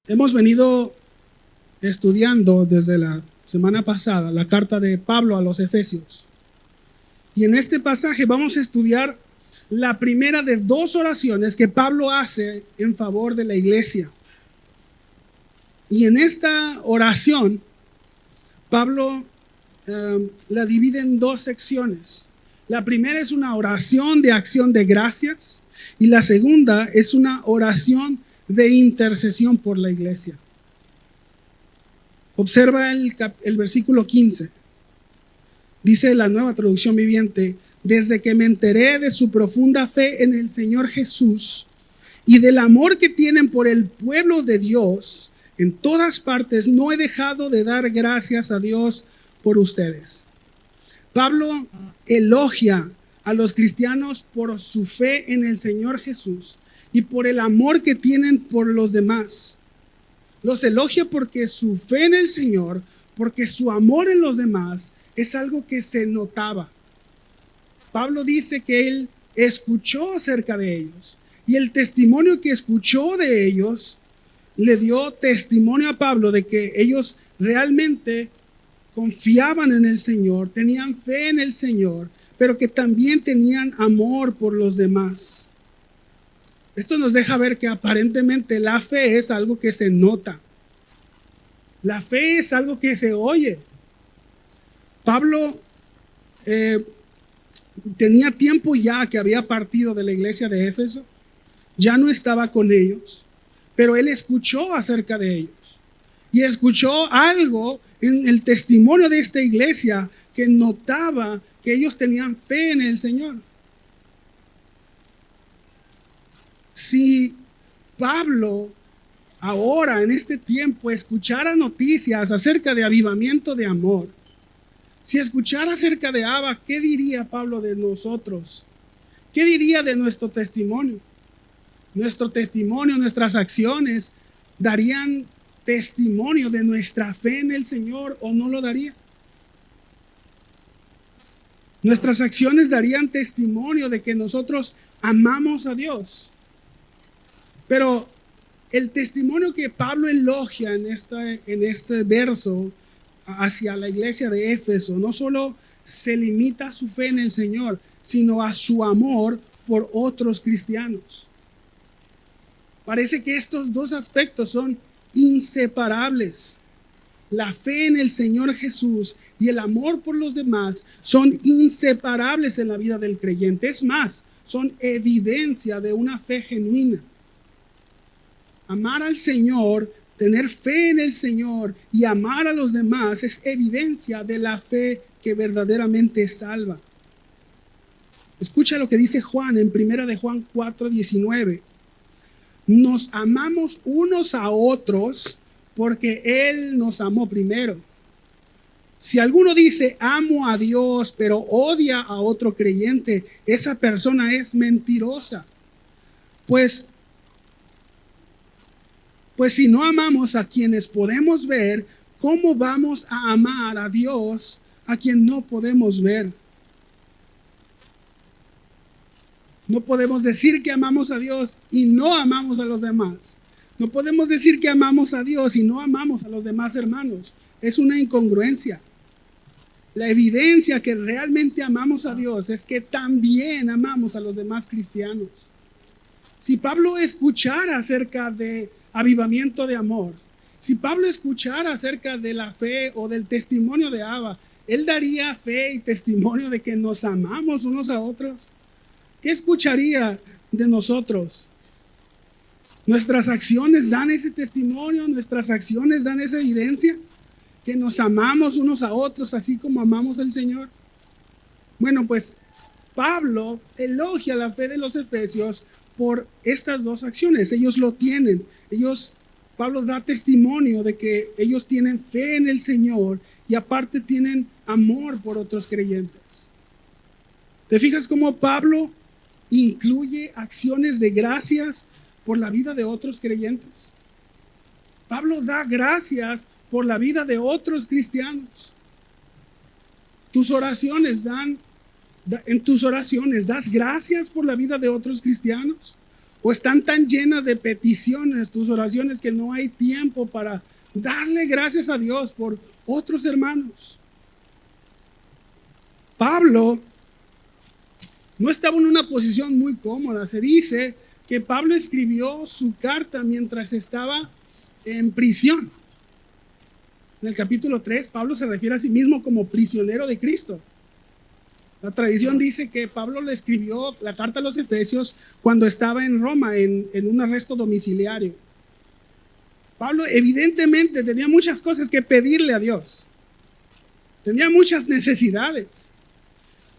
Hemos venido estudiando desde la semana pasada la carta de Pablo a los Efesios. Y en este pasaje vamos a estudiar la primera de dos oraciones que Pablo hace en favor de la iglesia. Y en esta oración, Pablo la divide en dos secciones. La primera es una oración de acción de gracias y la segunda es una oración de intercesión por la iglesia. Observa el versículo 15. Dice la Nueva Traducción Viviente: desde que me enteré de su profunda fe en el Señor Jesús y del amor que tienen por el pueblo de Dios, en todas partes no he dejado de dar gracias a Dios por ustedes. Pablo elogia a los cristianos por su fe en el Señor Jesús y por el amor que tienen por los demás. Los elogia porque su fe en el Señor, porque su amor en los demás es algo que se notaba. Pablo dice que él escuchó acerca de ellos y el testimonio que escuchó de ellos le dio testimonio a Pablo de que ellos realmente confiaban en el Señor, tenían fe en el Señor, pero que también tenían amor por los demás. Esto nos deja ver que aparentemente la fe es algo que se nota. La fe es algo que se oye. Pablo tenía tiempo ya que había partido de la iglesia de Éfeso, ya no estaba con ellos, pero él escuchó acerca de ellos y escuchó algo en el testimonio de esta iglesia que notaba que ellos tenían fe en el Señor. Si Pablo ahora en este tiempo escuchara noticias acerca de avivamiento de amor, si escuchara acerca de Abba, ¿qué diría Pablo de nosotros? ¿Qué diría de nuestro testimonio? Nuestro testimonio, nuestras acciones darían testimonio de nuestra fe en el Señor o no lo daría. Nuestras acciones darían testimonio de que nosotros amamos a Dios. Pero el testimonio que Pablo elogia en este verso hacia la iglesia de Éfeso no solo se limita a su fe en el Señor, sino a su amor por otros cristianos. Parece que estos dos aspectos son inseparables. La fe en el Señor Jesús y el amor por los demás son inseparables en la vida del creyente. Es más, son evidencia de una fe genuina. Amar al Señor, tener fe en el Señor y amar a los demás es evidencia de la fe que verdaderamente salva. Escucha lo que dice Juan en 1 de Juan 4:19. Nos amamos unos a otros porque Él nos amó primero. Si alguno dice amo a Dios pero odia a otro creyente, esa persona es mentirosa. Pues si no amamos a quienes podemos ver, ¿cómo vamos a amar a Dios a quien no podemos ver? No podemos decir que amamos a Dios y no amamos a los demás. No podemos decir que amamos a Dios y no amamos a los demás hermanos. Es una incongruencia. La evidencia que realmente amamos a Dios es que también amamos a los demás cristianos. Si Pablo escuchara acerca de avivamiento de amor, si Pablo escuchara acerca de la fe o del testimonio de Abba, él daría fe y testimonio de que nos amamos unos a otros. ¿Qué escucharía de nosotros? Nuestras acciones dan ese testimonio, nuestras acciones dan esa evidencia que nos amamos unos a otros así como amamos al Señor. Bueno, pues Pablo elogia la fe de los efesios por estas dos acciones. Ellos lo tienen. Pablo da testimonio de que ellos tienen fe en el Señor y aparte tienen amor por otros creyentes. ¿Te fijas cómo Pablo incluye acciones de gracias por la vida de otros creyentes? Pablo da gracias por la vida de otros cristianos. En tus oraciones, ¿das gracias por la vida de otros cristianos? O están tan llenas de peticiones tus oraciones que no hay tiempo para darle gracias a Dios por otros hermanos. Pablo no estaba en una posición muy cómoda. Se dice que Pablo escribió su carta mientras estaba en prisión. En el capítulo 3, Pablo se refiere a sí mismo como prisionero de Cristo. La tradición dice que Pablo le escribió la carta a los Efesios cuando estaba en Roma en un arresto domiciliario. Pablo evidentemente tenía muchas cosas que pedirle a Dios. Tenía muchas necesidades.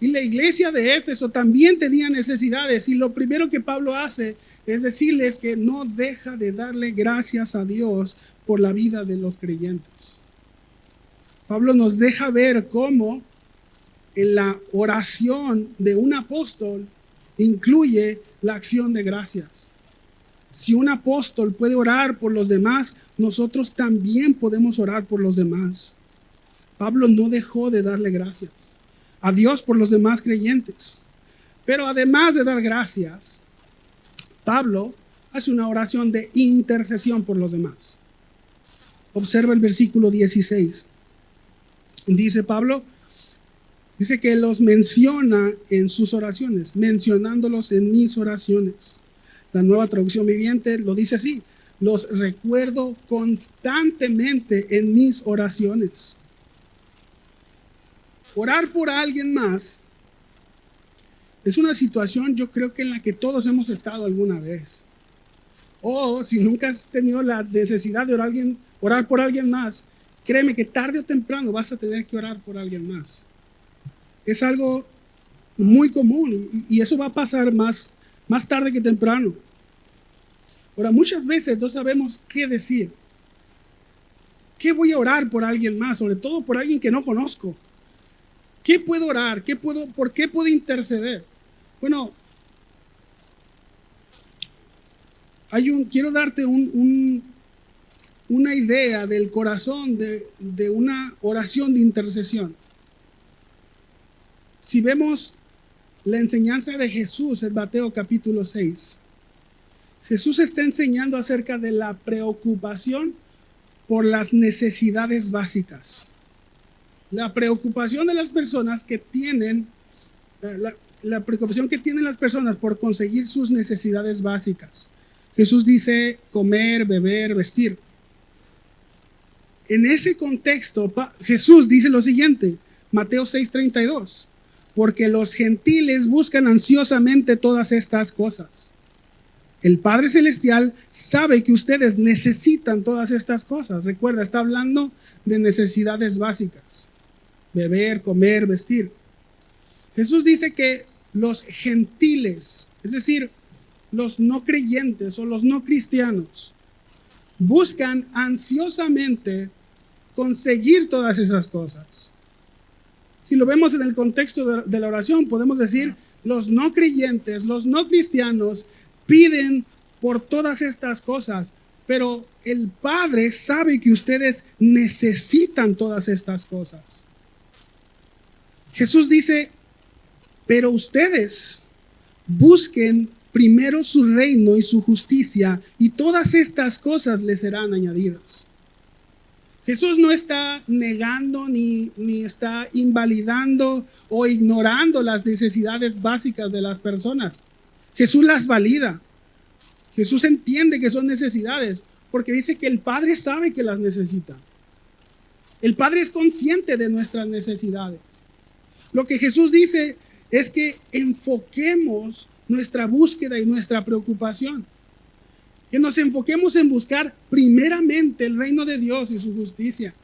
Y la iglesia de Éfeso también tenía necesidades. Y lo primero que Pablo hace es decirles que no deja de darle gracias a Dios por la vida de los creyentes. Pablo nos deja ver cómo en la oración de un apóstol incluye la acción de gracias. Si un apóstol puede orar por los demás, nosotros también podemos orar por los demás. Pablo no dejó de darle gracias a Dios por los demás creyentes. Pero además de dar gracias, Pablo hace una oración de intercesión por los demás. Observa el versículo 16. Dice Pablo, dice que los menciona en sus oraciones, mencionándolos en mis oraciones. La Nueva Traducción Viviente lo dice así: los recuerdo constantemente en mis oraciones. Orar por alguien más es una situación, yo creo que en la que todos hemos estado alguna vez. O si nunca has tenido la necesidad de orar por alguien más, créeme que tarde o temprano vas a tener que orar por alguien más. Es algo muy común y eso va a pasar más tarde que temprano. Ahora, muchas veces no sabemos qué decir. ¿Qué voy a orar por alguien más? Sobre todo por alguien que no conozco. ¿Qué puedo orar? ¿Por qué puedo interceder? Bueno, quiero darte una idea del corazón de una oración de intercesión. Si vemos la enseñanza de Jesús en Mateo capítulo 6, Jesús está enseñando acerca de la preocupación por las necesidades básicas. La preocupación de las personas que tienen, la preocupación que tienen las personas por conseguir sus necesidades básicas. Jesús dice comer, beber, vestir. En ese contexto, Jesús dice lo siguiente, Mateo 6:32, porque los gentiles buscan ansiosamente todas estas cosas. El Padre Celestial sabe que ustedes necesitan todas estas cosas. Recuerda, está hablando de necesidades básicas. Beber, comer, vestir. Jesús dice que los gentiles, es decir, los no creyentes o los no cristianos, buscan ansiosamente conseguir todas esas cosas. Si lo vemos en el contexto de la oración, podemos decir, los no creyentes, los no cristianos piden por todas estas cosas, pero el Padre sabe que ustedes necesitan todas estas cosas. Jesús dice, pero ustedes busquen primero su reino y su justicia, y todas estas cosas les serán añadidas. Jesús no está negando ni está invalidando o ignorando las necesidades básicas de las personas. Jesús las valida. Jesús entiende que son necesidades porque dice que el Padre sabe que las necesita. El Padre es consciente de nuestras necesidades. Lo que Jesús dice es que enfoquemos nuestra búsqueda y nuestra preocupación. Que nos enfoquemos en buscar primeramente el reino de Dios y su justicia.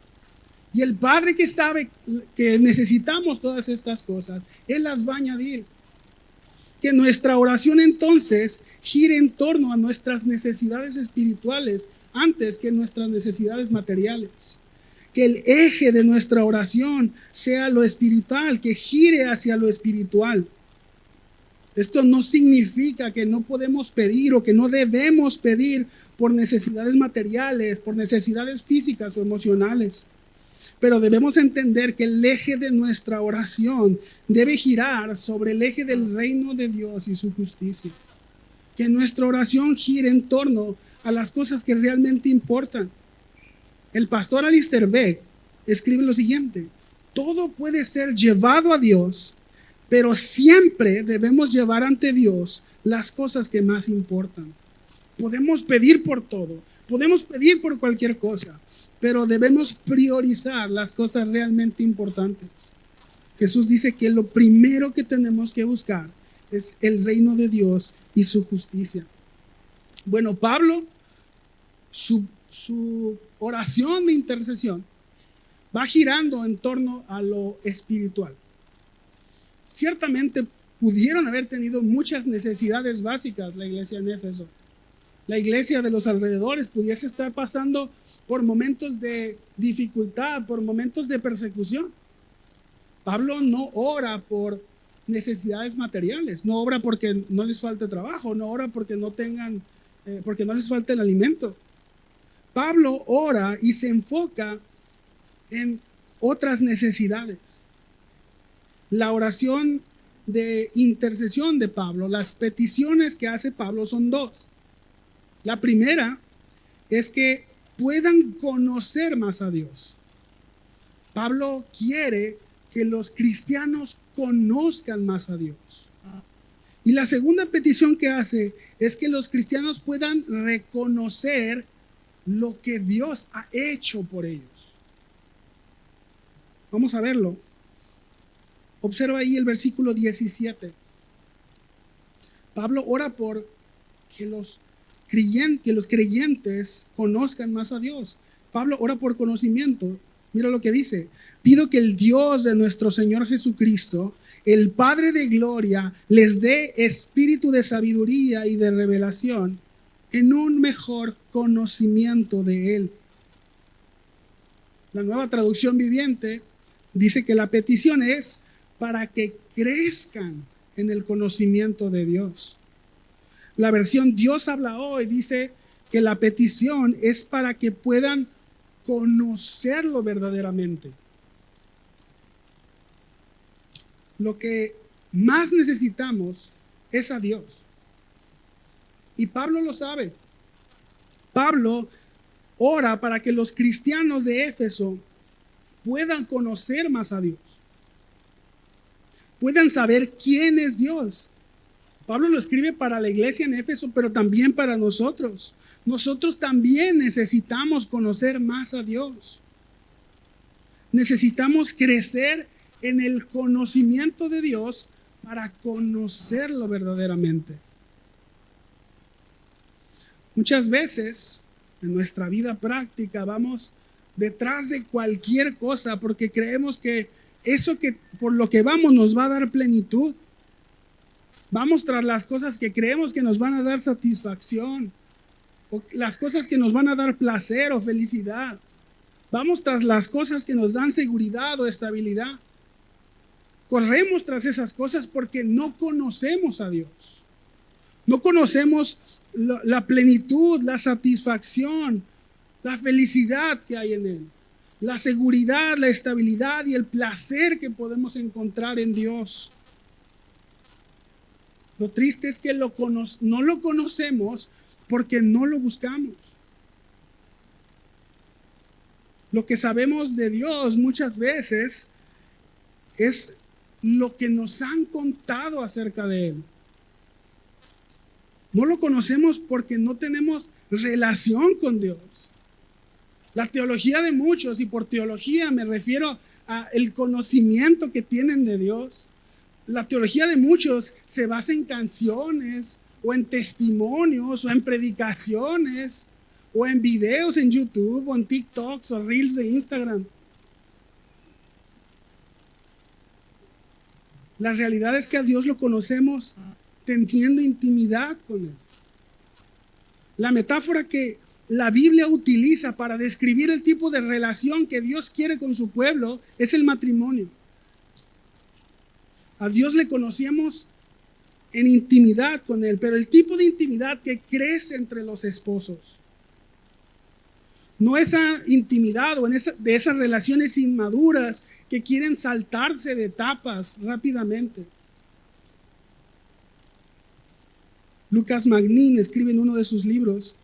Y el Padre que sabe que necesitamos todas estas cosas, Él las va a añadir. Que nuestra oración entonces gire en torno a nuestras necesidades espirituales antes que nuestras necesidades materiales. Que el eje de nuestra oración sea lo espiritual, que gire hacia lo espiritual. Esto no significa que no podemos pedir o que no debemos pedir por necesidades materiales, por necesidades físicas o emocionales. Pero debemos entender que el eje de nuestra oración debe girar sobre el eje del reino de Dios y su justicia. que nuestra oración gire en torno a las cosas que realmente importan. El pastor Alistair Begg escribe lo siguiente: todo puede ser llevado a Dios, pero siempre debemos llevar ante Dios las cosas que más importan. Podemos pedir por todo, podemos pedir por cualquier cosa, pero debemos priorizar las cosas realmente importantes. Jesús dice que lo primero que tenemos que buscar es el reino de Dios y su justicia. Bueno, Pablo, su oración de intercesión va girando en torno a lo espiritual. Ciertamente pudieron haber tenido muchas necesidades básicas la iglesia en Éfeso. La iglesia de los alrededores pudiese estar pasando por momentos de dificultad, por momentos de persecución. Pablo no ora por necesidades materiales, no ora porque no les falte trabajo, no ora porque porque no les falte el alimento. Pablo ora y se enfoca en otras necesidades. La oración de intercesión de Pablo, las peticiones que hace Pablo son dos. La primera es que puedan conocer más a Dios. Pablo quiere que los cristianos conozcan más a Dios. Y la segunda petición que hace es que los cristianos puedan reconocer lo que Dios ha hecho por ellos. Vamos a verlo. Observa ahí el versículo 17. Pablo ora por que los creyentes conozcan más a Dios. Pablo ora por conocimiento. Mira lo que dice: pido que el Dios de nuestro Señor Jesucristo, el Padre de gloria, les dé espíritu de sabiduría y de revelación en un mejor conocimiento de Él. La Nueva Traducción Viviente dice que la petición es para que crezcan en el conocimiento de Dios. La versión Dios habla hoy dice que la petición es para que puedan conocerlo verdaderamente. Lo que más necesitamos es a Dios. Y Pablo lo sabe. Pablo ora para que los cristianos de Éfeso puedan conocer más a Dios. Puedan saber quién es Dios. Pablo lo escribe para la iglesia en Éfeso, pero también para nosotros. Nosotros también necesitamos conocer más a Dios. Necesitamos crecer en el conocimiento de Dios para conocerlo verdaderamente. Muchas veces en nuestra vida práctica vamos detrás de cualquier cosa porque creemos que eso que por lo que vamos nos va a dar plenitud. Vamos tras las cosas que creemos que nos van a dar satisfacción, o las cosas que nos van a dar placer o felicidad. Vamos tras las cosas que nos dan seguridad o estabilidad. Corremos tras esas cosas porque no conocemos a Dios. No conocemos la plenitud, la satisfacción, la felicidad que hay en Él, la seguridad, la estabilidad y el placer que podemos encontrar en Dios. Lo triste es que no lo conocemos porque no lo buscamos. Lo que sabemos de Dios muchas veces es lo que nos han contado acerca de Él. No lo conocemos porque no tenemos relación con Dios. La teología de muchos, y por teología me refiero al conocimiento que tienen de Dios. La teología de muchos se basa en canciones, o en testimonios, o en predicaciones, o en videos en YouTube, o en TikToks, o Reels de Instagram. La realidad es que a Dios lo conocemos teniendo intimidad con Él. La metáfora que la Biblia utiliza para describir el tipo de relación que Dios quiere con su pueblo es el matrimonio. A Dios le conocemos en intimidad con Él, pero el tipo de intimidad que crece entre los esposos. No esa intimidad o de esas relaciones inmaduras que quieren saltarse de etapas rápidamente. Lucas Magnin escribe en uno de sus libros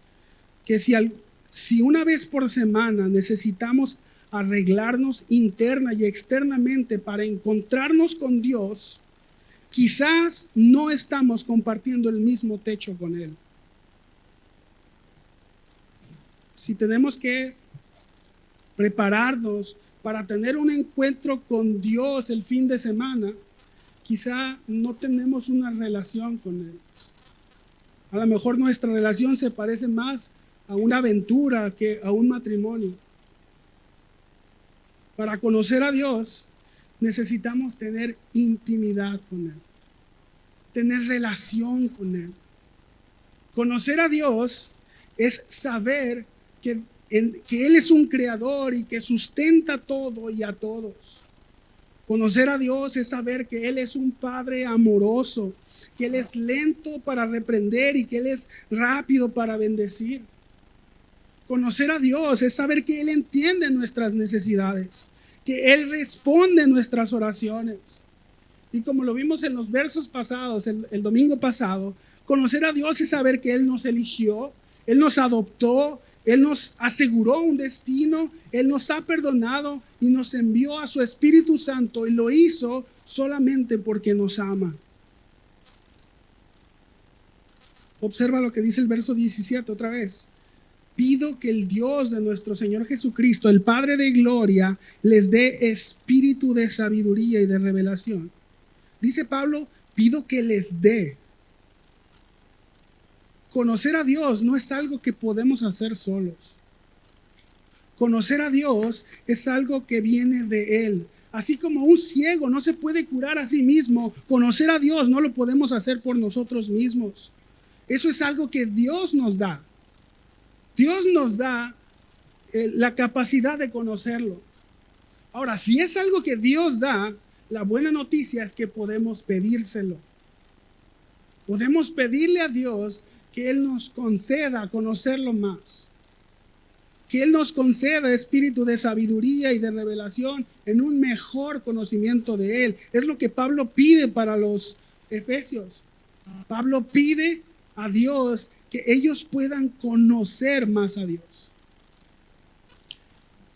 que si una vez por semana necesitamos arreglarnos interna y externamente para encontrarnos con Dios, quizás no estamos compartiendo el mismo techo con Él. Si tenemos que prepararnos para tener un encuentro con Dios el fin de semana, quizá no tenemos una relación con Él. A lo mejor nuestra relación se parece más a una aventura que a un matrimonio. Para conocer a Dios necesitamos tener intimidad con Él, tener relación con Él. Conocer a Dios es saber que Él es un creador y que sustenta todo y a todos. Conocer a Dios es saber que Él es un Padre amoroso, que Él es lento para reprender y que Él es rápido para bendecir. Conocer a Dios es saber que Él entiende nuestras necesidades, que Él responde nuestras oraciones. Y como lo vimos en los versos pasados, el domingo pasado, conocer a Dios es saber que Él nos eligió, Él nos adoptó, Él nos aseguró un destino, Él nos ha perdonado y nos envió a su Espíritu Santo y lo hizo solamente porque nos ama. Observa lo que dice el verso 17 otra vez. Pido que el Dios de nuestro Señor Jesucristo, el Padre de gloria, les dé espíritu de sabiduría y de revelación. Dice Pablo, pido que les dé. Conocer a Dios no es algo que podemos hacer solos. Conocer a Dios es algo que viene de Él. Así como un ciego no se puede curar a sí mismo, conocer a Dios no lo podemos hacer por nosotros mismos. Eso es algo que Dios nos da. Dios nos da la capacidad de conocerlo. Ahora, si es algo que Dios da, la buena noticia es que podemos pedírselo. Podemos pedirle a Dios que Él nos conceda conocerlo más. Que Él nos conceda espíritu de sabiduría y de revelación en un mejor conocimiento de Él. Es lo que Pablo pide para los efesios. Pablo pide a Dios que ellos puedan conocer más a Dios.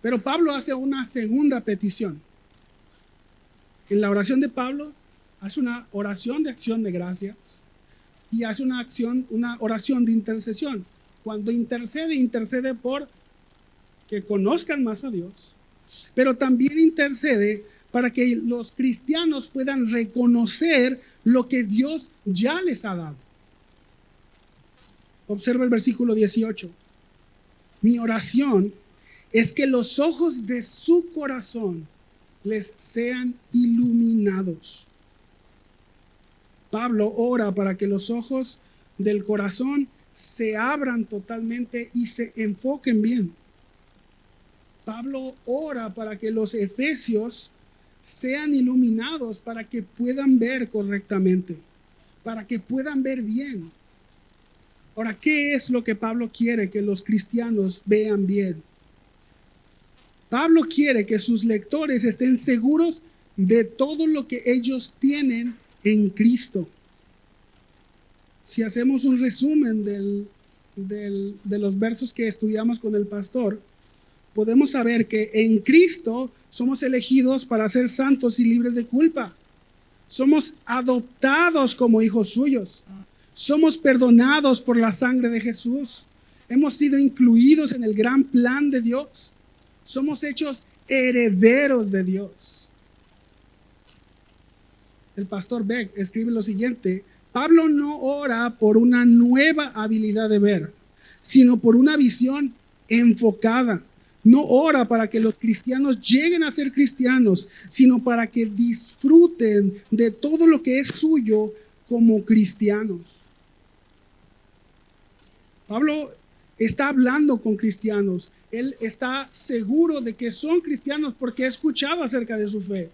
Pero Pablo hace una segunda petición. En la oración de Pablo hace una oración de acción de gracias y hace una oración de intercesión. Cuando intercede por que conozcan más a Dios, pero también intercede para que los cristianos puedan reconocer lo que Dios ya les ha dado. Observa el versículo 18. Mi oración es que los ojos de su corazón les sean iluminados. Pablo ora para que los ojos del corazón se abran totalmente y se enfoquen bien. Pablo ora para que los efesios sean iluminados para que puedan ver correctamente, para que puedan ver bien. Ahora, ¿qué es lo que Pablo quiere que los cristianos vean bien? Pablo quiere que sus lectores estén seguros de todo lo que ellos tienen en Cristo. Si hacemos un resumen de los versos que estudiamos con el pastor, podemos saber que en Cristo somos elegidos para ser santos y libres de culpa. Somos adoptados como hijos suyos. Somos perdonados por la sangre de Jesús. Hemos sido incluidos en el gran plan de Dios. Somos hechos herederos de Dios. El pastor Beck escribe lo siguiente: Pablo no ora por una nueva habilidad de ver, sino por una visión enfocada. No ora para que los cristianos lleguen a ser cristianos, sino para que disfruten de todo lo que es suyo como cristianos. Pablo está hablando con cristianos. Él está seguro de que son cristianos porque ha escuchado acerca de su fe.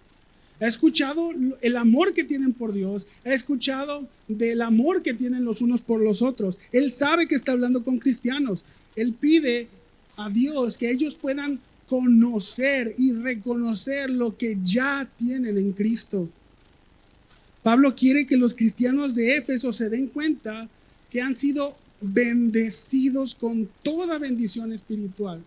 Ha escuchado el amor que tienen por Dios. Ha escuchado del amor que tienen los unos por los otros. Él sabe que está hablando con cristianos. Él pide a Dios que ellos puedan conocer y reconocer lo que ya tienen en Cristo. Pablo quiere que los cristianos de Éfeso se den cuenta que han sido bendecidos con toda bendición espiritual.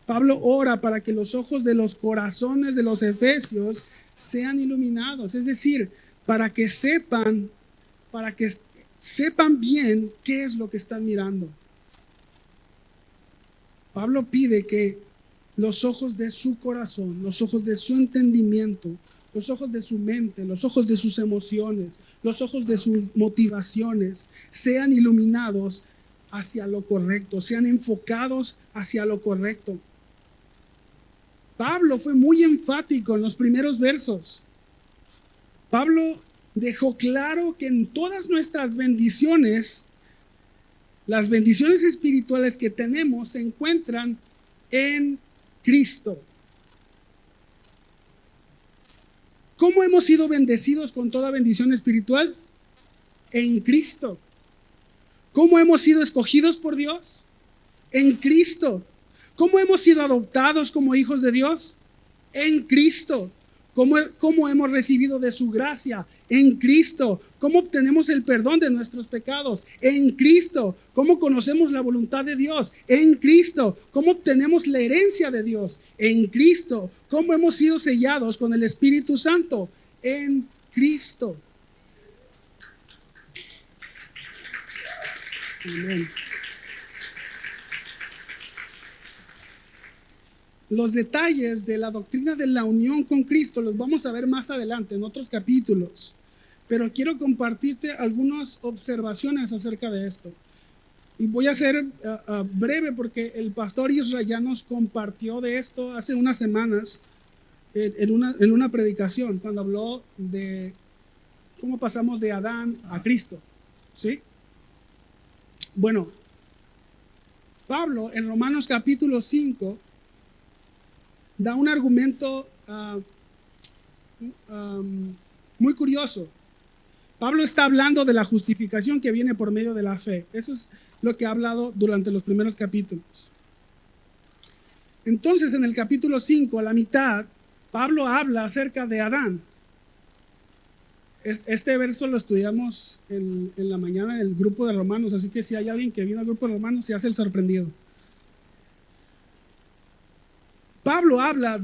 Pablo ora para que los ojos de los corazones de los efesios sean iluminados, es decir, para que sepan bien qué es lo que están mirando. Pablo pide que los ojos de su corazón, los ojos de su entendimiento, los ojos de su mente, los ojos de sus emociones, los ojos de sus motivaciones sean iluminados hacia lo correcto, sean enfocados hacia lo correcto. Pablo fue muy enfático en los primeros versos. Pablo dejó claro que en todas nuestras bendiciones, las bendiciones espirituales que tenemos se encuentran en Cristo. ¿Cómo hemos sido bendecidos con toda bendición espiritual? En Cristo. ¿Cómo hemos sido escogidos por Dios? En Cristo. ¿Cómo hemos sido adoptados como hijos de Dios? En Cristo. ¿Cómo hemos recibido de su gracia? En Cristo. ¿Cómo obtenemos el perdón de nuestros pecados? En Cristo. ¿Cómo conocemos la voluntad de Dios? En Cristo. ¿Cómo obtenemos la herencia de Dios? En Cristo. ¿Cómo hemos sido sellados con el Espíritu Santo? En Cristo. Amén. Los detalles de la doctrina de la unión con Cristo los vamos a ver más adelante en otros capítulos, pero quiero compartirte algunas observaciones acerca de esto. Y voy a ser breve porque el pastor Israel ya nos compartió de esto hace unas semanas en una predicación, cuando habló de cómo pasamos de Adán a Cristo. ¿Sí? Bueno, Pablo en Romanos capítulo 5 da un argumento muy curioso. Pablo está hablando de la justificación que viene por medio de la fe. Eso es lo que ha hablado durante los primeros capítulos. Entonces, en el capítulo 5, a la mitad, Pablo habla acerca de Adán. Este verso lo estudiamos en la mañana en el grupo de Romanos, así que si hay alguien que vino al grupo de Romanos, se hace el sorprendido. Pablo habla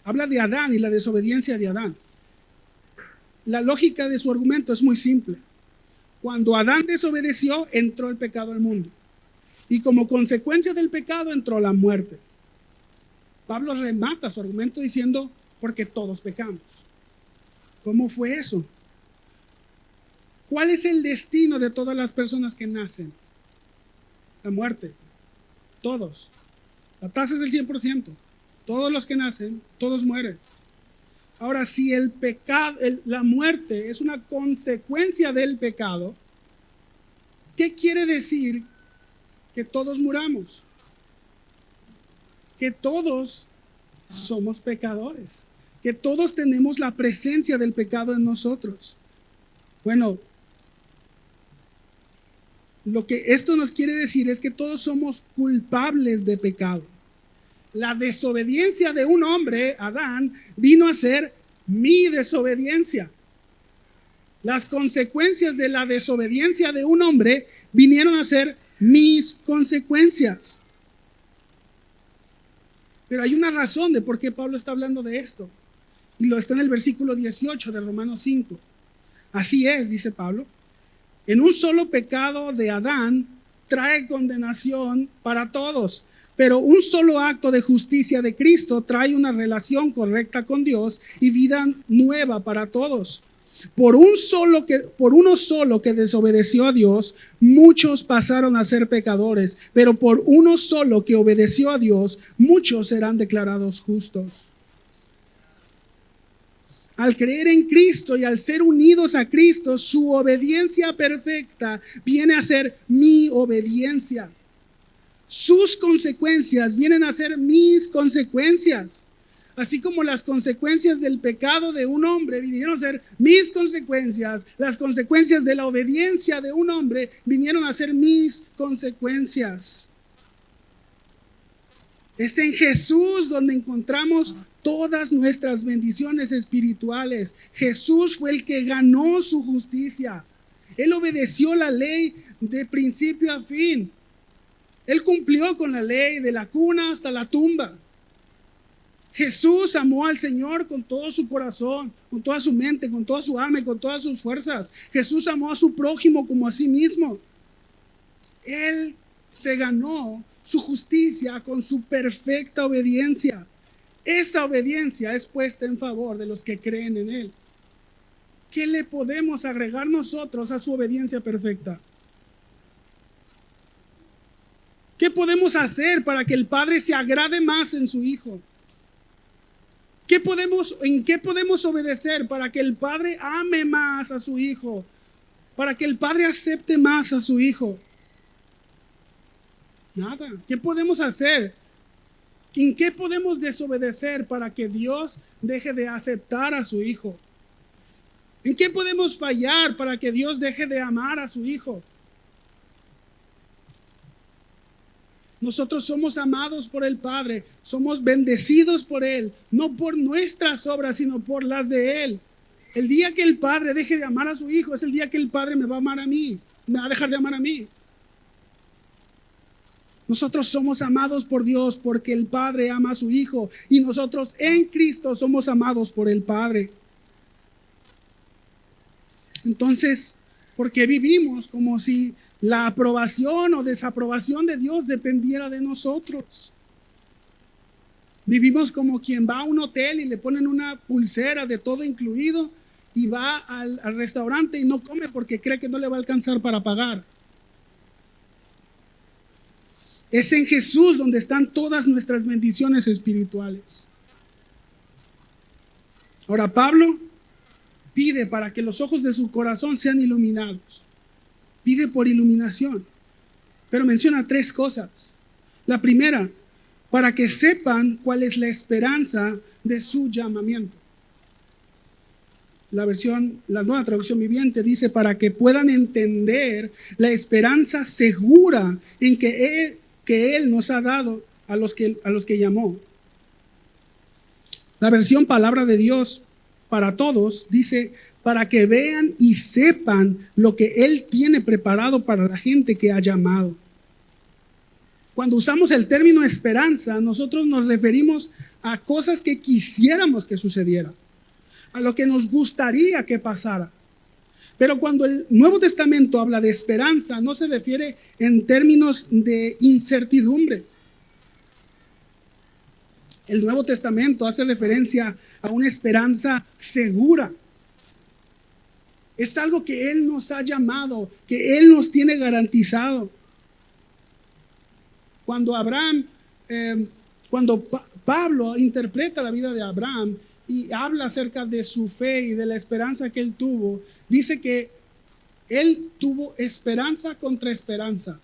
habla de Adán y la desobediencia de Adán. La lógica de su argumento es muy simple. Cuando Adán desobedeció, entró el pecado al mundo. Y como consecuencia del pecado, entró la muerte. Pablo remata su argumento diciendo, porque todos pecamos. ¿Cómo fue eso? ¿Cuál es el destino de todas las personas que nacen? La muerte. Todos. La tasa es del 100%. Todos los que nacen, todos mueren. Ahora, si el pecado, la muerte es una consecuencia del pecado, ¿qué quiere decir que todos muramos? Que todos somos pecadores. Que todos tenemos la presencia del pecado en nosotros. Bueno, lo que esto nos quiere decir es que todos somos culpables de pecado. La desobediencia de un hombre, Adán, vino a ser mi desobediencia. Las consecuencias de la desobediencia de un hombre vinieron a ser mis consecuencias. Pero hay una razón de por qué Pablo está hablando de esto. Y lo está en el versículo 18 de Romanos 5. Así es, dice Pablo. En un solo pecado de Adán trae condenación para todos, pero un solo acto de justicia de Cristo trae una relación correcta con Dios y vida nueva para todos. Por uno solo que desobedeció a Dios, muchos pasaron a ser pecadores, pero por uno solo que obedeció a Dios, muchos serán declarados justos. Al creer en Cristo y al ser unidos a Cristo, su obediencia perfecta viene a ser mi obediencia. Sus consecuencias vienen a ser mis consecuencias. Así como las consecuencias del pecado de un hombre vinieron a ser mis consecuencias, las consecuencias de la obediencia de un hombre vinieron a ser mis consecuencias. Es en Jesús donde encontramos todas nuestras bendiciones espirituales. Jesús fue el que ganó su justicia. Él obedeció la ley de principio a fin. Él cumplió con la ley de la cuna hasta la tumba. Jesús amó al Señor con todo su corazón, con toda su mente, con toda su alma y con todas sus fuerzas. Jesús amó a su prójimo como a sí mismo. Él se ganó su justicia con su perfecta obediencia. Esa obediencia es puesta en favor de los que creen en Él. ¿Qué le podemos agregar nosotros a su obediencia perfecta? ¿Qué podemos hacer para que el Padre se agrade más en su Hijo? ¿En qué podemos obedecer para que el Padre ame más a su Hijo? Para que el Padre acepte más a su Hijo. Nada. ¿Qué podemos hacer? ¿En qué podemos desobedecer para que Dios deje de aceptar a su Hijo? ¿En qué podemos fallar para que Dios deje de amar a su Hijo? Nosotros somos amados por el Padre, somos bendecidos por Él, no por nuestras obras, sino por las de Él. El día que el Padre deje de amar a su Hijo es el día que el Padre me va a amar a mí, me va a dejar de amar a mí. Nosotros somos amados por Dios porque el Padre ama a su Hijo y nosotros en Cristo somos amados por el Padre. Entonces, ¿por qué vivimos como si la aprobación o desaprobación de Dios dependiera de nosotros? Vivimos como quien va a un hotel y le ponen una pulsera de todo incluido y va al restaurante y no come porque cree que no le va a alcanzar para pagar. Es en Jesús donde están todas nuestras bendiciones espirituales. Ahora Pablo pide para que los ojos de su corazón sean iluminados. Pide por iluminación. Pero menciona 3 cosas. La primera, para que sepan cuál es la esperanza de su llamamiento. La nueva traducción viviente dice para que puedan entender la esperanza segura en que Él nos ha dado a los que llamó. La versión Palabra de Dios para Todos dice para que vean y sepan lo que Él tiene preparado para la gente que ha llamado. Cuando usamos el término esperanza, nosotros nos referimos a cosas que quisiéramos que sucedieran, a lo que nos gustaría que pasara. Pero cuando el Nuevo Testamento habla de esperanza, no se refiere en términos de incertidumbre. El Nuevo Testamento hace referencia a una esperanza segura. Es algo que Él nos ha llamado, que Él nos tiene garantizado. Cuando Pablo interpreta la vida de Abraham y habla acerca de su fe y de la esperanza que él tuvo, dice que él tuvo esperanza contra esperanza.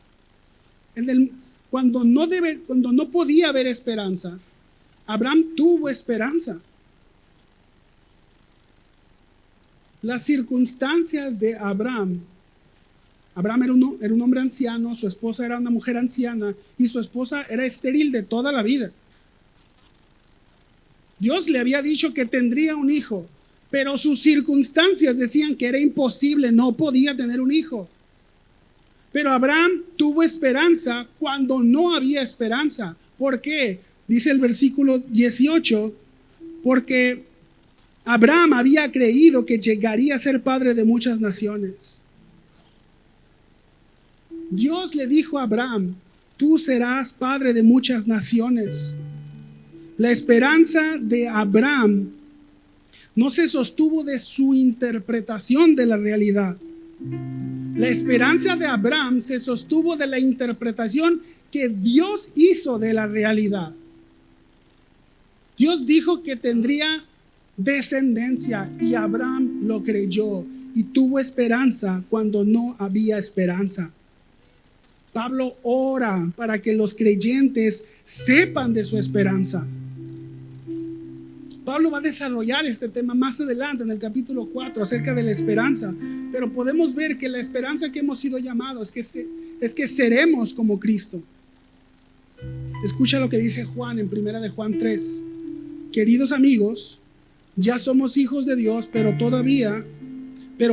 Cuando no podía haber esperanza, Abraham tuvo esperanza. Las circunstancias de Abraham era un hombre anciano, su esposa era una mujer anciana y su esposa era estéril de toda la vida. Dios le había dicho que tendría un hijo, pero sus circunstancias decían que era imposible, no podía tener un hijo. Pero Abraham tuvo esperanza cuando no había esperanza. ¿Por qué? Dice el versículo 18, porque Abraham había creído que llegaría a ser padre de muchas naciones. Dios le dijo a Abraham, tú serás padre de muchas naciones. La esperanza de Abraham no se sostuvo de su interpretación de la realidad. La esperanza de Abraham se sostuvo de la interpretación que Dios hizo de la realidad. Dios dijo que tendría descendencia y Abraham lo creyó y tuvo esperanza cuando no había esperanza. Pablo ora para que los creyentes sepan de su esperanza. Pablo va a desarrollar este tema más adelante en el capítulo 4 acerca de la esperanza, pero podemos ver que la esperanza que hemos sido llamados es que seremos como Cristo. Escucha lo que dice Juan en 1 de Juan 3. Queridos amigos, ya somos hijos de Dios, pero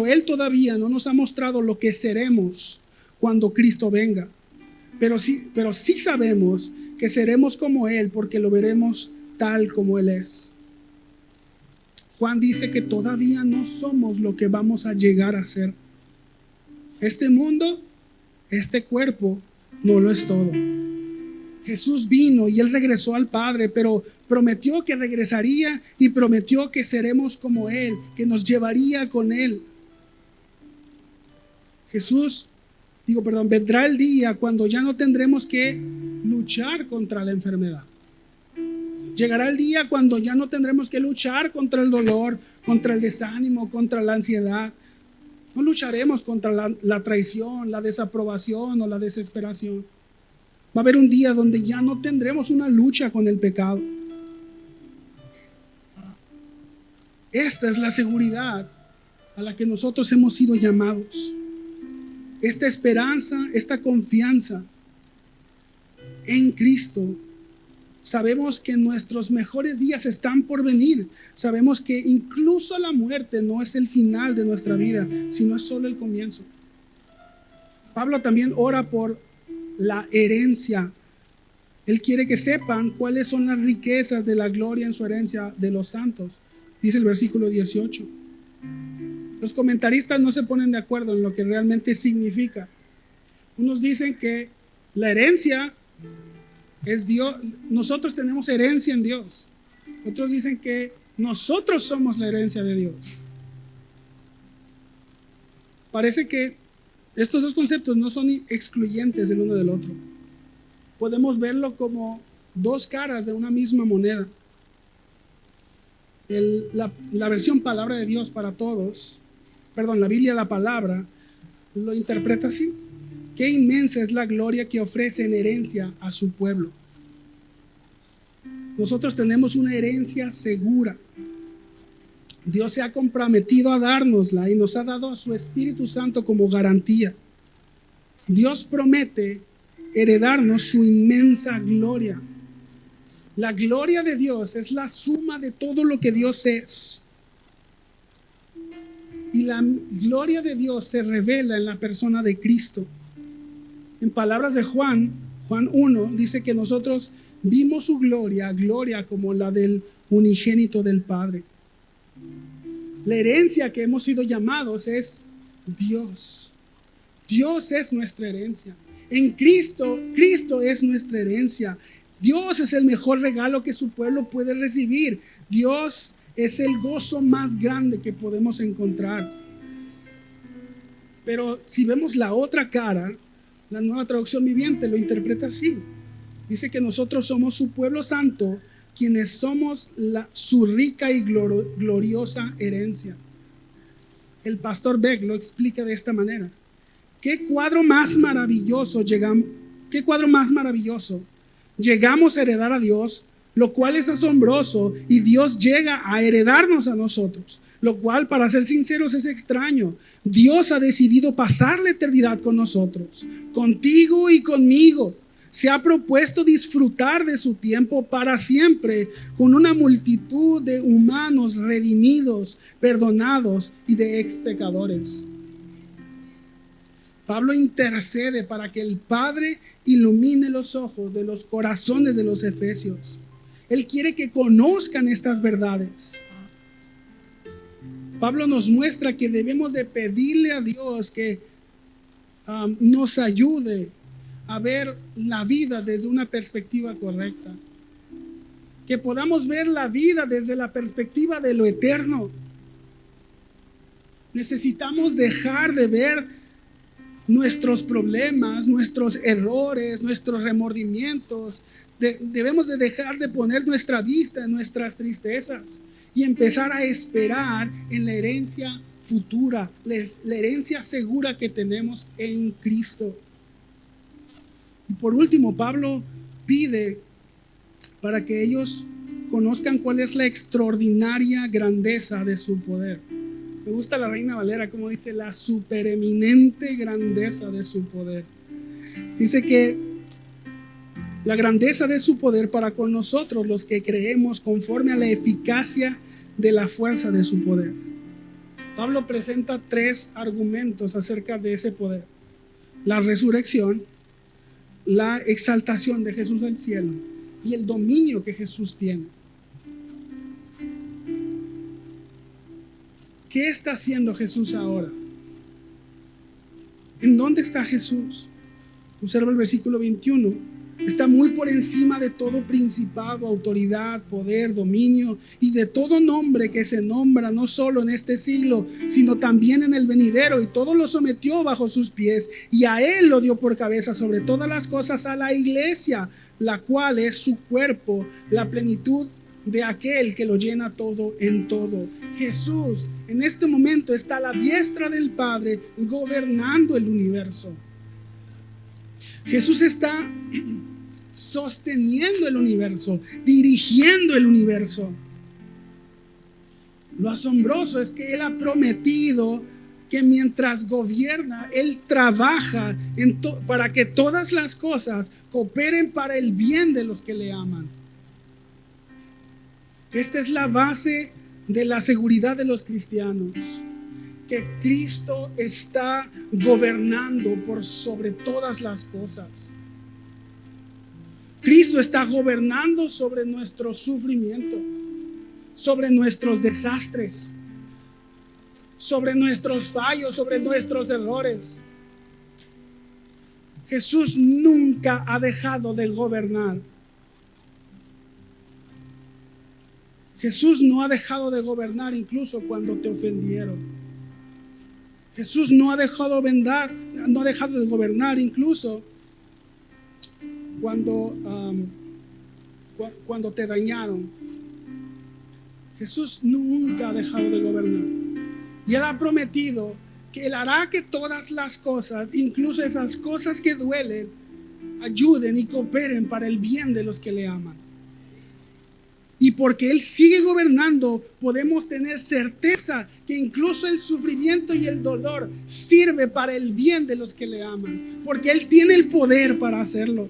Él todavía no nos ha mostrado lo que seremos cuando Cristo venga. Pero sí sabemos que seremos como Él porque lo veremos tal como Él es. Juan dice que todavía no somos lo que vamos a llegar a ser. Este mundo, este cuerpo, no lo es todo. Jesús vino y Él regresó al Padre, pero prometió que regresaría y prometió que seremos como Él, que nos llevaría con Él. Vendrá el día cuando ya no tendremos que luchar contra la enfermedad. Llegará el día cuando ya no tendremos que luchar contra el dolor, contra el desánimo, contra la ansiedad. No lucharemos contra la traición, la desaprobación o la desesperación. Va a haber un día donde ya no tendremos una lucha con el pecado. Esta es la seguridad a la que nosotros hemos sido llamados. Esta esperanza, esta confianza en Cristo. Sabemos que nuestros mejores días están por venir. Sabemos que incluso la muerte no es el final de nuestra vida, sino es solo el comienzo. Pablo también ora por la herencia. Él quiere que sepan cuáles son las riquezas de la gloria en su herencia de los santos. Dice el versículo 18. Los comentaristas no se ponen de acuerdo en lo que realmente significa. Unos dicen que la herencia es Dios. Nosotros tenemos herencia en Dios. Otros dicen que nosotros somos la herencia de Dios. Parece que estos dos conceptos no son excluyentes del uno del otro. Podemos verlo como dos caras de una misma moneda. La versión Palabra de Dios para Todos, la Biblia, la palabra, lo interpreta así. Qué inmensa es la gloria que ofrece en herencia a su pueblo. Nosotros tenemos una herencia segura. Dios se ha comprometido a dárnosla y nos ha dado a su Espíritu Santo como garantía. Dios promete heredarnos su inmensa gloria. La gloria de Dios es la suma de todo lo que Dios es. Y la gloria de Dios se revela en la persona de Cristo. En palabras de Juan 1, dice que nosotros vimos su gloria como la del unigénito del Padre. La herencia que hemos sido llamados es Dios. Dios es nuestra herencia. En Cristo es nuestra herencia. Dios es el mejor regalo que su pueblo puede recibir. Dios es el gozo más grande que podemos encontrar. Pero si vemos la otra cara, la Nueva Traducción Viviente lo interpreta así. Dice que nosotros somos su pueblo santo, quienes somos su rica y gloriosa herencia. El pastor Beck lo explica de esta manera. ¿Qué cuadro más maravilloso llegamos a heredar a Dios, lo cual es asombroso, y Dios llega a heredarnos a nosotros, lo cual, para ser sinceros, es extraño. Dios ha decidido pasar la eternidad con nosotros, contigo y conmigo. Se ha propuesto disfrutar de su tiempo para siempre con una multitud de humanos redimidos, perdonados y de ex pecadores. Pablo intercede para que el Padre ilumine los ojos de los corazones de los efesios. Él quiere que conozcan estas verdades. Pablo nos muestra que debemos de pedirle a Dios que nos ayude a ver la vida desde una perspectiva correcta. Que podamos ver la vida desde la perspectiva de lo eterno. Necesitamos dejar de ver nuestros problemas, nuestros errores, nuestros remordimientos. Debemos de dejar de poner nuestra vista en nuestras tristezas y empezar a esperar en la herencia futura, la herencia segura que tenemos en Cristo. Y por último, Pablo pide para que ellos conozcan cuál es la extraordinaria grandeza de su poder. Me gusta la Reina Valera como dice, la supereminente grandeza de su poder. Dice que la grandeza de su poder para con nosotros los que creemos conforme a la eficacia de la fuerza de su poder. Pablo presenta 3 argumentos acerca de ese poder: la resurrección, la exaltación de Jesús al cielo y el dominio que Jesús tiene. ¿Qué está haciendo Jesús ahora? ¿En dónde está Jesús? Observa el versículo 21. Está muy por encima de todo principado, autoridad, poder, dominio y de todo nombre que se nombra, no solo en este siglo, sino también en el venidero, y todo lo sometió bajo sus pies, y a él lo dio por cabeza sobre todas las cosas a la iglesia, la cual es su cuerpo, la plenitud de aquel que lo llena todo en todo. Jesús en este momento está a la diestra del Padre, gobernando el universo. Jesús está sosteniendo el universo, dirigiendo el universo. Lo asombroso es que Él ha prometido que mientras gobierna, Él trabaja para que todas las cosas cooperen para el bien de los que le aman. Esta es la base de la seguridad de los cristianos, que Cristo está gobernando por sobre todas las cosas. Cristo está gobernando sobre nuestro sufrimiento, sobre nuestros desastres, sobre nuestros fallos, sobre nuestros errores. Jesús nunca ha dejado de gobernar. Jesús no ha dejado de gobernar incluso cuando te ofendieron. Jesús no ha dejado de gobernar incluso cuando te dañaron. Jesús nunca ha dejado de gobernar. Y Él ha prometido que Él hará que todas las cosas, incluso esas cosas que duelen, ayuden y cooperen para el bien de los que le aman. Y porque Él sigue gobernando, podemos tener certeza que incluso el sufrimiento y el dolor sirve para el bien de los que le aman, porque Él tiene el poder para hacerlo.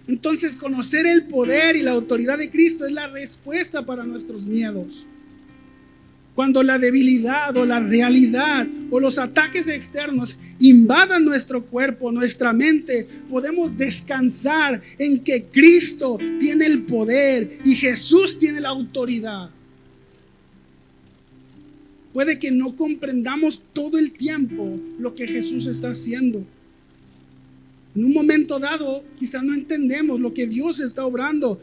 Entonces, conocer el poder y la autoridad de Cristo es la respuesta para nuestros miedos. Cuando la debilidad o la realidad o los ataques externos invadan nuestro cuerpo, nuestra mente, podemos descansar en que Cristo tiene el poder y Jesús tiene la autoridad. Puede que no comprendamos todo el tiempo lo que Jesús está haciendo. En un momento dado, quizá no entendemos lo que Dios está obrando,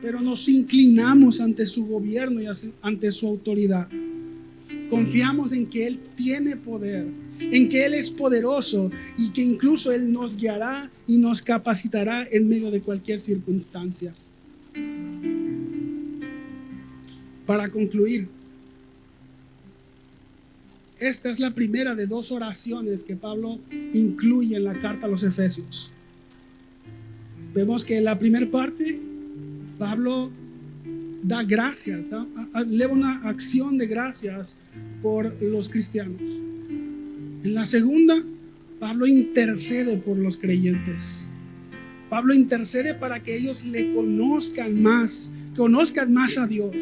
pero nos inclinamos ante su gobierno y ante su autoridad. Confiamos en que Él tiene poder, en que Él es poderoso y que incluso Él nos guiará y nos capacitará en medio de cualquier circunstancia. Para concluir, esta es la primera de 2 oraciones que Pablo incluye en la carta a los Efesios. Vemos que en la primera parte Pablo da gracias, eleva una acción de gracias por los cristianos. En la segunda, Pablo intercede por los creyentes. Pablo intercede para que ellos le conozcan más a Dios.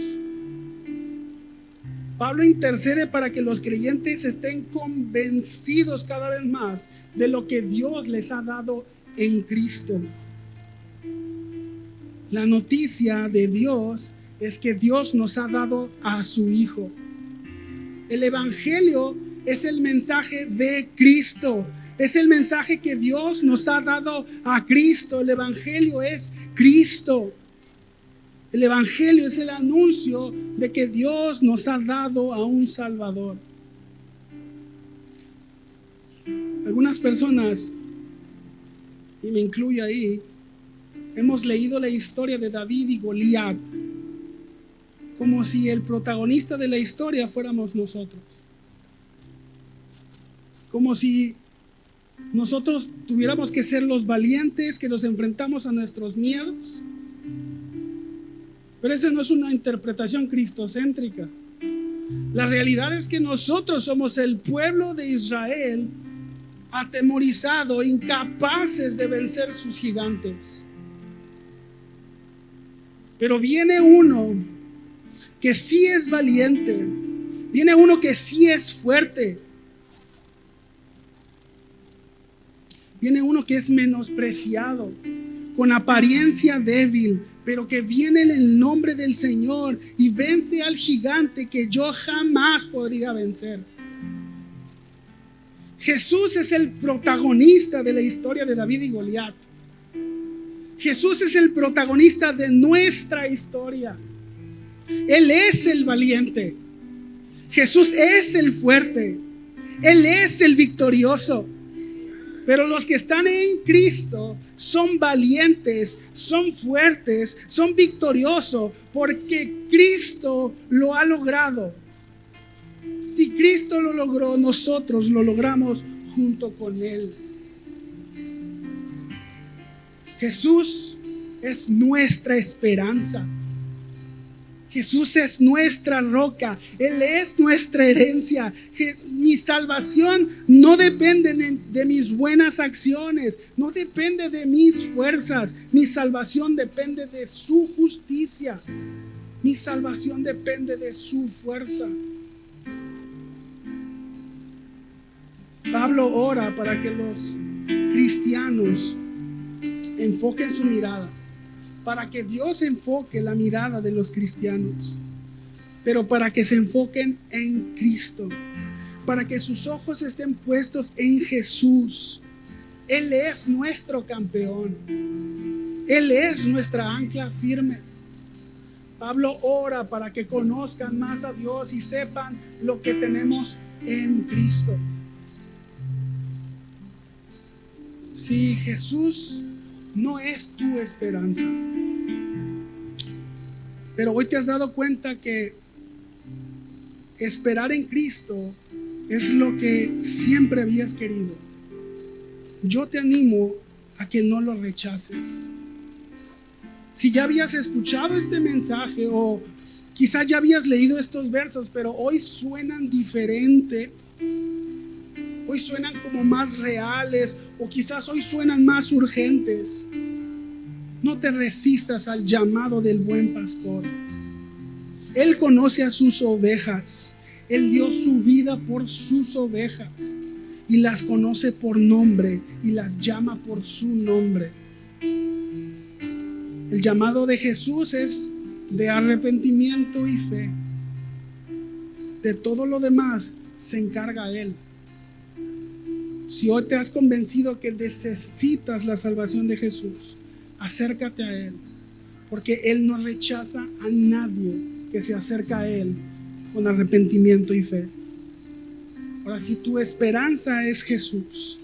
Pablo intercede para que los creyentes estén convencidos cada vez más de lo que Dios les ha dado en Cristo. La noticia de Dios es que Dios nos ha dado a su Hijo. El Evangelio es el mensaje de Cristo. Es el mensaje que Dios nos ha dado a Cristo. El Evangelio es Cristo. El Evangelio es el anuncio de que Dios nos ha dado a un Salvador. Algunas personas, y me incluyo ahí, hemos leído la historia de David y Goliat como si el protagonista de la historia fuéramos nosotros. Como si nosotros tuviéramos que ser los valientes que nos enfrentamos a nuestros miedos. Pero esa no es una interpretación cristocéntrica. La realidad es que nosotros somos el pueblo de Israel atemorizado, incapaces de vencer sus gigantes. Pero viene uno que sí es valiente, viene uno que sí es fuerte, viene uno que es menospreciado, con apariencia débil, pero que viene en el nombre del Señor y vence al gigante que yo jamás podría vencer. Jesús es el protagonista de la historia de David y Goliat. Jesús es el protagonista de nuestra historia. Él es el valiente. Jesús es el fuerte. Él es el victorioso. Pero los que están en Cristo son valientes, son fuertes, son victoriosos, porque Cristo lo ha logrado. Si Cristo lo logró, nosotros lo logramos junto con Él. Jesús es nuestra esperanza. Jesús es nuestra roca. Él es nuestra herencia. Mi salvación no depende de mis buenas acciones, no depende de mis fuerzas. Mi salvación depende de su justicia. Mi salvación depende de su fuerza. Pablo ora para que los cristianos enfoquen su mirada, para que Dios enfoque la mirada de los cristianos, pero para que se enfoquen en Cristo, para que sus ojos estén puestos en Jesús. Él es nuestro campeón, Él es nuestra ancla firme. Pablo ora para que conozcan más a Dios y sepan lo que tenemos en Cristo. Si Jesús no es tu esperanza, pero hoy te has dado cuenta que esperar en Cristo es lo que siempre habías querido, yo te animo a que no lo rechaces. Si ya habías escuchado este mensaje o quizás ya habías leído estos versos, pero hoy suenan diferente, hoy suenan como más reales, o quizás hoy suenan más urgentes, no te resistas al llamado del buen pastor. Él conoce a sus ovejas. Él dio su vida por sus ovejas y las conoce por nombre y las llama por su nombre. El llamado de Jesús es de arrepentimiento y fe. De todo lo demás se encarga Él. Si hoy te has convencido que necesitas la salvación de Jesús, acércate a Él, porque Él no rechaza a nadie que se acerca a Él con arrepentimiento y fe. Ahora, si tu esperanza es Jesús,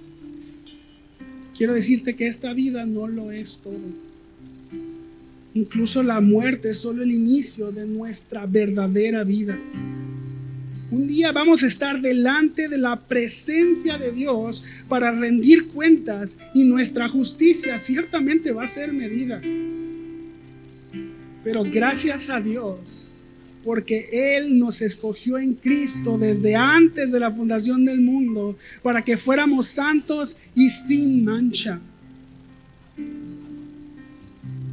quiero decirte que esta vida no lo es todo. Incluso la muerte es solo el inicio de nuestra verdadera vida. Un día vamos a estar delante de la presencia de Dios para rendir cuentas y nuestra justicia ciertamente va a ser medida. Pero gracias a Dios, porque Él nos escogió en Cristo desde antes de la fundación del mundo para que fuéramos santos y sin mancha.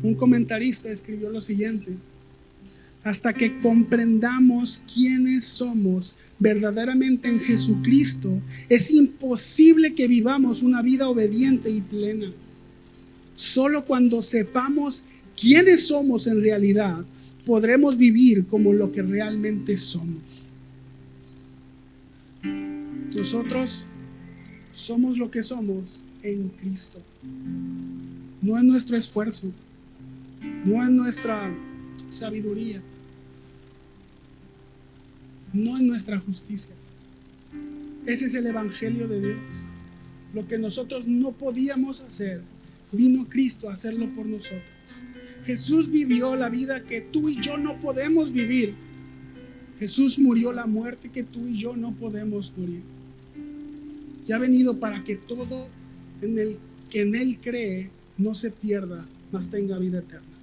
Un comentarista escribió lo siguiente: hasta que comprendamos quiénes somos verdaderamente en Jesucristo, es imposible que vivamos una vida obediente y plena. Solo cuando sepamos quiénes somos en realidad, podremos vivir como lo que realmente somos. Nosotros somos lo que somos en Cristo. No en nuestro esfuerzo, no en nuestra sabiduría, no en nuestra justicia. Ese es el evangelio de Dios. Lo que nosotros no podíamos hacer, vino Cristo a hacerlo por nosotros. Jesús vivió la vida que tú y yo no podemos vivir. Jesús murió la muerte que tú y yo no podemos morir. Y ha venido para que todo en el que en Él cree no se pierda, mas tenga vida eterna.